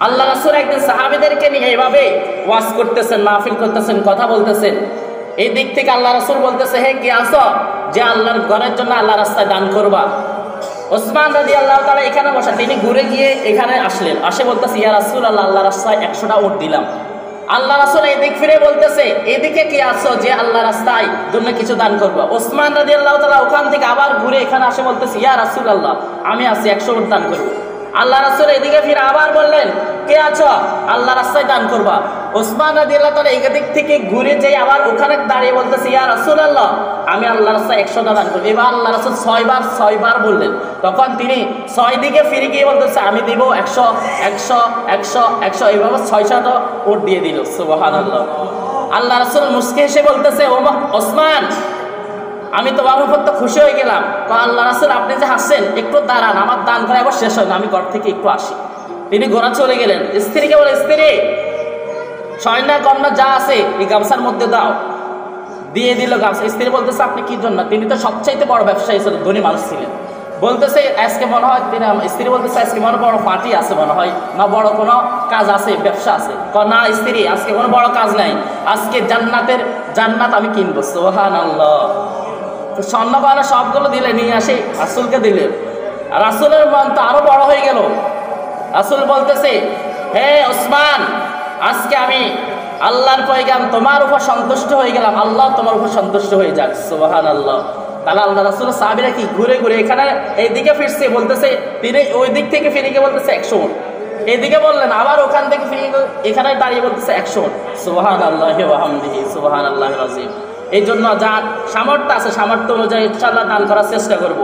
আল্লাহ রাসূল একদিন সাহাবীদেরকে নিয়ে এইভাবে ওয়াজ করতেছেন, মাহফিল করতেছেন, কথা বলতেছেন। এই দিক থেকে আল্লাহ রাসূল বলতেছে, হে কে আসো যে আল্লাহর ঘরের জন্য আল্লাহ রাস্তায় দান করবা? ওসমান রাদিয়াল্লাহু তাআলা এখানে বসা, তিনি ঘুরে গিয়ে এখানে আসলেন, আসে বলতেছে, ইয়া রাসূলুল্লাহ, আল্লাহ রাস্তায় 100টা উট দিলাম। আল্লাহ রাসূল এই দিক ফিরে বলতেছে, এদিকে কে আসো যে আল্লাহ রাস্তায় জন্য কিছু দান করবা? ওসমান রাদিয়াল্লাহু তাআলা ওখান থেকে আবার ঘুরে এখানে আসে বলতেছে, ইয়া রাসূলুল্লাহ, আমি আছি, 100 উট দান করব। আল্লাহ রাসূল এদিকে ফিরে আবার বললেন, কে আছো আল্লাহ রাস্তায় দান করবা? ওসমান রাদিয়াল্লাহু তাআলা এই দিক থেকে ঘুরে যাই আবার ওখানে দাঁড়িয়ে বলতেছে, ইয়া রাসূলুল্লাহ, আমি আল্লাহ রাস্তায় 100টা দান করব। এবার আল্লাহ রাসূল 6 বার বললেন। তখন তিনি 6 দিকে ফিরে গিয়ে বলতেছে, আমি দিব 100 100 100 100, এইভাবে 600টা উট দিয়ে দিল। সুবহানাল্লাহ। আল্লাহ রাসূল মুস্কি হেসে বলতেছে, ও ওসমান, আমি তোমার উপর তো খুশি হয়ে গেলাম। আল্লাহ রাসূল, আপনি যে হাসছেন, একটু দাঁড়ান, আমার দান করা এবার শেষ হয় না, আমি ঘর থেকে একটু আসি। তিনি ঘোরা চলে গেলেন। স্ত্রীকে বলে, স্ত্রী, সয়না কন্যা যা আছে এই গামছার মধ্যে দাও। দিয়ে দিল গামছা। স্ত্রী বলতেছে, আপনি কি জন্য? তিনি তো সবচাইতে বড় ব্যবসায়ী ছিলেন, ধনী মানুষ ছিলেন। বলতেছে, আজকে মনে হয় তিনি, স্ত্রী বলতেছে, আজকে মনে বড় পার্টি আছে মনে হয়, না বড় কোনো কাজ আছে, ব্যবসা আছে? না স্ত্রী, আজকে কোনো বড় কাজ নাই, আজকে জান্নাত আমি কিনবো। সুবহানাল্লাহ। স্বর্ণ গয়না সবগুলো দিলে, নিয়ে আসে রাসূলকে দিলে। রাসূলের মন তো আরো বড় হয়ে গেল। রাসূল বলতেছে, হে ওসমান, আজকে আমি আল্লাহর পয়গাম তোমার উপর সন্তুষ্ট হয়ে গেলাম, আল্লাহ তোমার উপর সন্তুষ্ট হয়ে যাক। সুবহানাল্লাহ। তাহলে আল্লাহ রাসূলের সাহাবীরা কি ঘুরে ঘুরে এখানে এইদিকে ফিরছে, বলতেছে, তিনি ওই দিক থেকে ফিরে গিয়ে বলতেছে 100 উট। এইদিকে বললেন, আবার ওখান থেকে ফিরে এখানে দাঁড়িয়ে বলতেছে 100 উট। সুবহানাল্লাহি ওয়া হামদিহি, সুবহানাল্লাহিল আযীম। এই জন্য যার সামর্থ্য আছে, সামর্থ্য অনুযায়ী ইনশাআল্লাহ দান করার চেষ্টা করব।